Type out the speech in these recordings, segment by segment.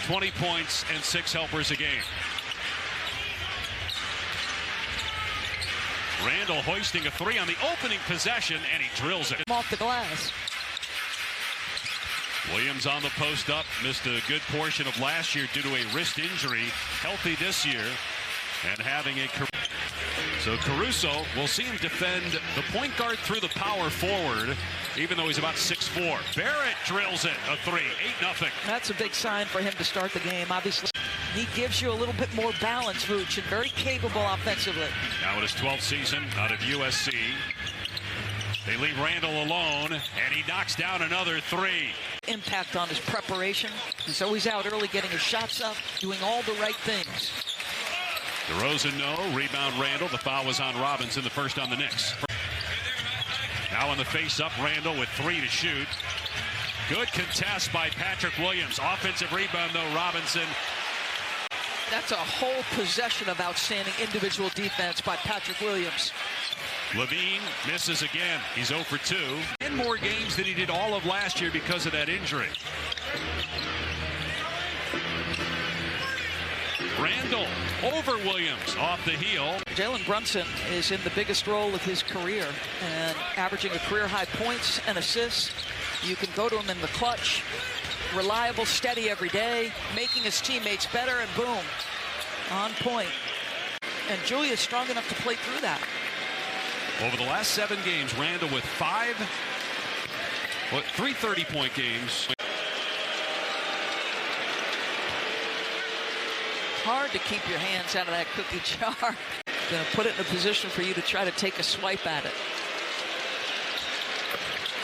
20 points and 6 helpers a game. Randle hoisting a 3 on the opening possession, and he drills it. Off the glass. Williams on the post up, missed a good portion of last year due to a wrist injury. Healthy this year and having a career. So Caruso, we'll see him defend the point guard through the power forward, even though he's about 6'4". Barrett drills it, a 3, 8-0. That's a big sign for him to start the game. Obviously, he gives you a little bit more balance, Vooch, and very capable offensively. Now in his 12th season out of USC. They leave Randle alone, and he knocks down another 3. Impact on his preparation. He's always out early, getting his shots up, doing all the right things. DeRozan, no. Rebound, Randle. The foul was on Robbins in the first on the Knicks. Now on the face-up, Randle with 3 to shoot. Good contest by Patrick Williams. Offensive rebound, though, Robinson. That's a whole possession of outstanding individual defense by Patrick Williams. Levine misses again. He's 0 for 2. 10 more games than he did all of last year because of that injury. Randle over Williams off the heel. Jalen Brunson is in the biggest role of his career and averaging a career-high points and assists. You can go to him in the clutch. Reliable, steady every day, making his teammates better, and boom, on point. And Julius strong enough to play through that. Over the last 7 games, Randle with 3 30-point games. Hard to keep your hands out of that cookie jar. Going to put it in a position for you to try to take a swipe at it.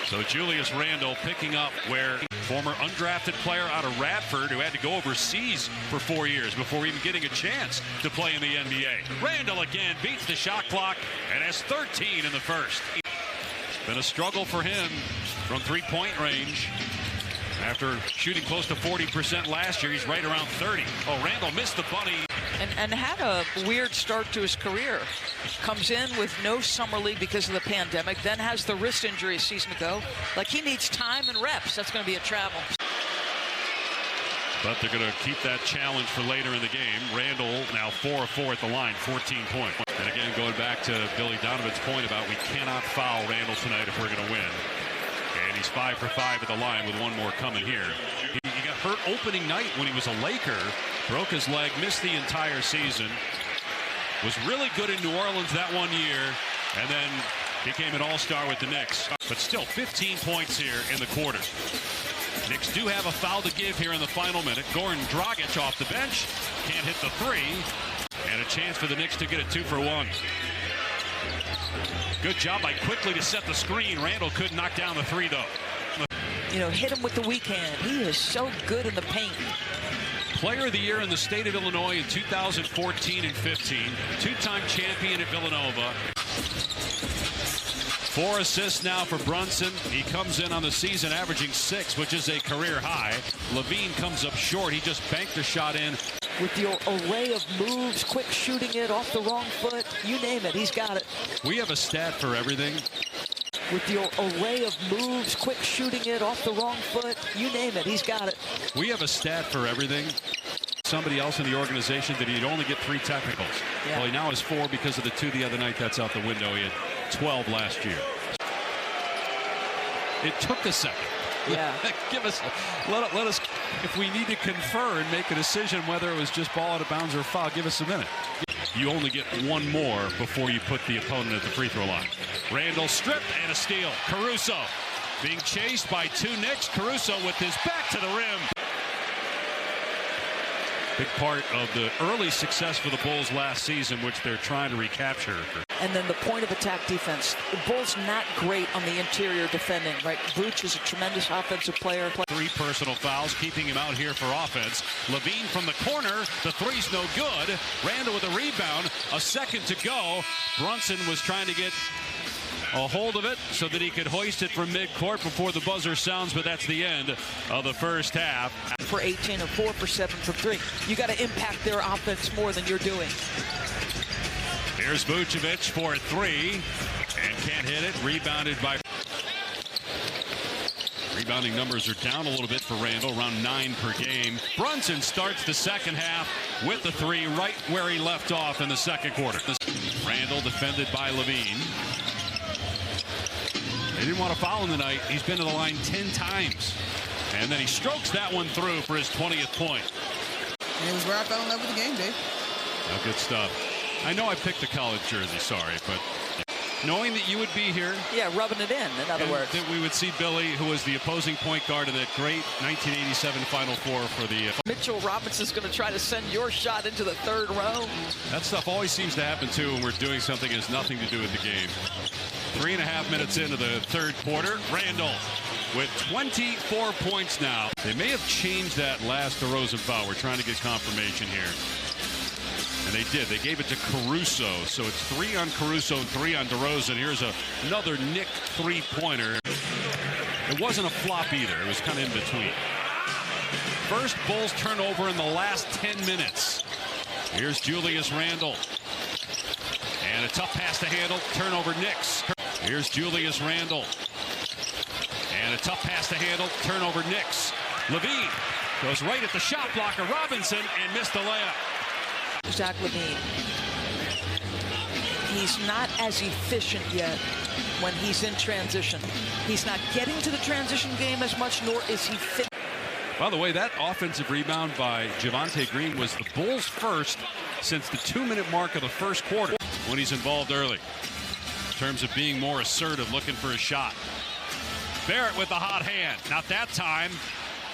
So Julius Randle picking up where former undrafted player out of Radford who had to go overseas for 4 years before even getting a chance to play in the NBA. Randle again beats the shot clock and has 13 in the first. Been a struggle for him from 3-point range. After shooting close to 40% last year, he's right around 30. Oh, Randle missed the bunny. And had a weird start to his career. Comes in with no summer league because of the pandemic, then has the wrist injury a season ago. Like, he needs time and reps. That's going to be a travel. But they're going to keep that challenge for later in the game. Randle now 4 of 4 at the line, 14 points. And again, going back to Billy Donovan's point about we cannot foul Randle tonight if we're going to win. And he's 5 for 5 at the line with 1 more coming here. He got hurt opening night when he was a Laker. Broke his leg, missed the entire season. Was really good in New Orleans that 1 year. And then became an all-star with the Knicks. But still 15 points here in the quarter. Knicks do have a foul to give here in the final minute. Goran Dragic off the bench. Can't hit the 3. And a chance for the Knicks to get a 2 for 1. Good job by quickly to set the screen. Randle couldn't knock down the 3, though. You know, hit him with the weak hand. He is so good in the paint. Player of the Year in the state of Illinois in 2014 and 15. 2-time champion at Villanova. 4 assists now for Brunson. He comes in on the season averaging 6, which is a career high. Levine comes up short. He just banked the shot in. With the array of moves, quick shooting it off the wrong foot, you name it, he's got it. We have a stat for everything. With the array of moves, quick shooting it off the wrong foot, you name it, he's got it. We have a stat for everything. Somebody else in the organization that he'd only get 3 technicals. Yeah. Well, he now has 4 because of the 2 the other night. That's out the window. He had 12 last year. It took a second. Yeah. Let us, if we need to confer and make a decision whether it was just ball out of bounds or foul, give us a minute. You only get 1 more before you put the opponent at the free throw line. Randle stripped and a steal. Caruso being chased by 2 Knicks. Caruso with his back to the rim. Big part of the early success for the Bulls last season, which they're trying to recapture. And then the point of attack defense. The Bulls not great on the interior defending, right? Vooch is a tremendous offensive player. 3 personal fouls, keeping him out here for offense. Levine from the corner. The 3's no good. Randle with a rebound. A second to go. Brunson was trying to get a hold of it so that he could hoist it from midcourt before the buzzer sounds, but that's the end of the first half. For 18 or 4 for 7 from 3. You got to impact their offense more than you're doing. Here's Vucevic for 3 and can't hit it. Rebounded by Rebounding numbers are down a little bit for Randle, around 9 per game. Brunson starts the second half with the three right where he left off in the second quarter. Randle defended by Levine. They didn't want to foul him tonight. He's been to the line 10 times. And then he strokes that one through for his 20th point. And it was where I fell in love with the game, Dave. Oh, good stuff. I know I picked the college jersey, sorry, but knowing that you would be here. Yeah, rubbing it in other words. That we would see Billy, who was the opposing point guard in that great 1987 Final Four for the... Mitchell Robinson's going to try to send your shot into the third row. That stuff always seems to happen, too, when we're doing something that has nothing to do with the game. 3.5 minutes into the third quarter, Randle with 24 points now. They may have changed that last DeRozan foul. We're trying to get confirmation here. And they did. They gave it to Caruso. So it's 3 on Caruso and 3 on DeRozan. Here's another Knick three-pointer. It wasn't a flop either. It was kind of in between. First Bulls turnover in the last 10 minutes. Here's Julius Randle. And a tough pass to handle. Turnover Knicks. Here's Julius Randle. And a tough pass to handle. Turnover Knicks. Levine goes right at the shot blocker, Robinson, and missed the layup. Zach LaVine. He's not as efficient yet when he's in transition. He's not getting to the transition game as much, nor is he fit. By the way, that offensive rebound by Javonte Green was the Bulls' first since the 2-minute mark of the first quarter when he's involved early. In terms of being more assertive, looking for a shot. Barrett with the hot hand. Not that time.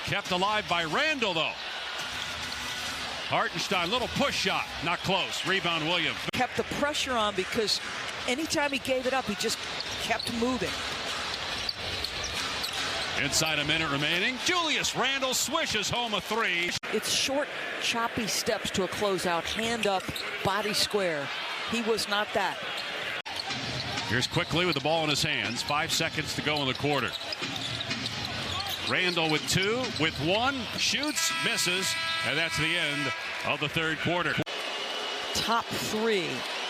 Kept alive by Randle, though. Hartenstein, little push shot. Not close. Rebound, Williams. Kept the pressure on because anytime he gave it up, he just kept moving. Inside a minute remaining. Julius Randle swishes home a three. It's short, choppy steps to a closeout. Hand up, body square. He was not that. Here's Quickly with the ball in his hands. 5 seconds to go in the quarter. Randle with 2, with 1, shoots, misses, and that's the end of the third quarter. Top 3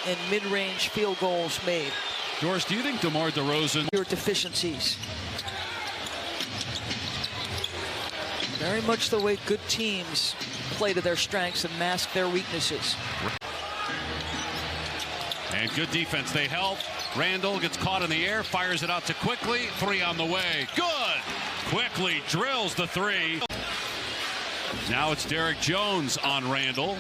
in mid-range field goals made. Doris, do you think DeMar DeRozan... Your deficiencies. Very much the way good teams play to their strengths and mask their weaknesses. And good defense. They help. Randle gets caught in the air, fires it out to Quickly. 3 on the way. Good! Quickly drills the 3. Now it's Derek Jones on Randle.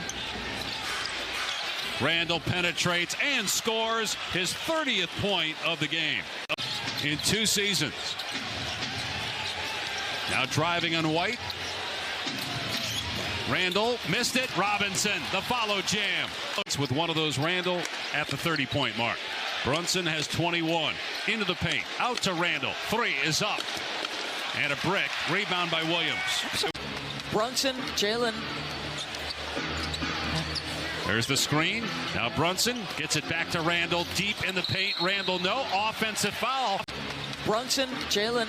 Randle penetrates and scores his 30th point of the game in 2 seasons. Now driving on White. Randle missed it. Robinson, the follow jam. With one of those, Randle at the 30-point mark. Brunson has 21. Into the paint. Out to Randle. 3 is up. And a brick. Rebound by Williams. Brunson, Jalen. There's the screen. Now Brunson gets it back to Randle. Deep in the paint. Randle, no. Offensive foul. Brunson, Jalen.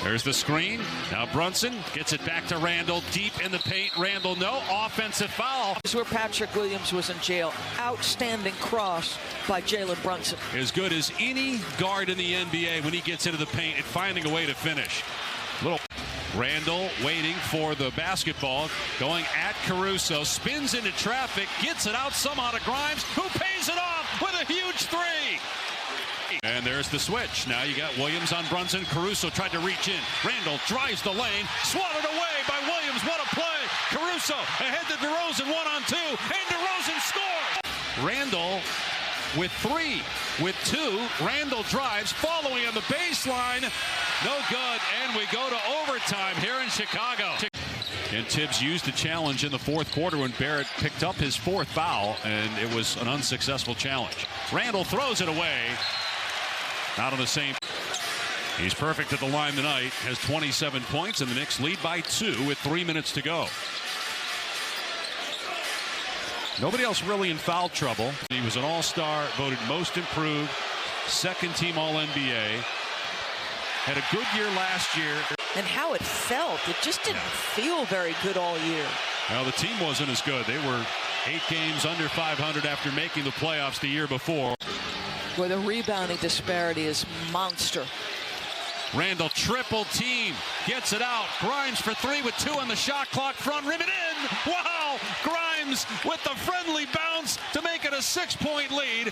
There's the screen. Now Brunson gets it back to Randle. Deep in the paint. Randle, no. Offensive foul. This is where Patrick Williams was in jail. Outstanding cross by Jalen Brunson. As good as any guard in the NBA when he gets into the paint and finding a way to finish. Little Randle waiting for the basketball. Going at Caruso. Spins into traffic. Gets it out somehow to Grimes, who pays it off with a huge 3. And there's the switch. Now you got Williams on Brunson. Caruso tried to reach in. Randle drives the lane. Swatted away by Williams. What a play. Caruso ahead to DeRozan. 1-on-2. And DeRozan scores. Randle with 3. With 2. Randle drives. Following on the baseline. No good. And we go to overtime here in Chicago. And Tibbs used the challenge in the fourth quarter when Barrett picked up his 4th foul. And it was an unsuccessful challenge. Randle throws it away. Not on the same. He's perfect at the line tonight. Has 27 points, and the Knicks lead by 2 with 3 minutes to go. Nobody else really in foul trouble. He was an all-star, voted most improved, second-team All-NBA. Had a good year last year. And how it felt. It just didn't feel very good all year. Well, the team wasn't as good. They were 8 games under 500 after making the playoffs the year before. Where the rebounding disparity is monster. Randle triple team, gets it out. Grimes for three with 2 on the shot clock. Front rim and in. Wow! Grimes with the friendly bounce to make it a 6-point lead.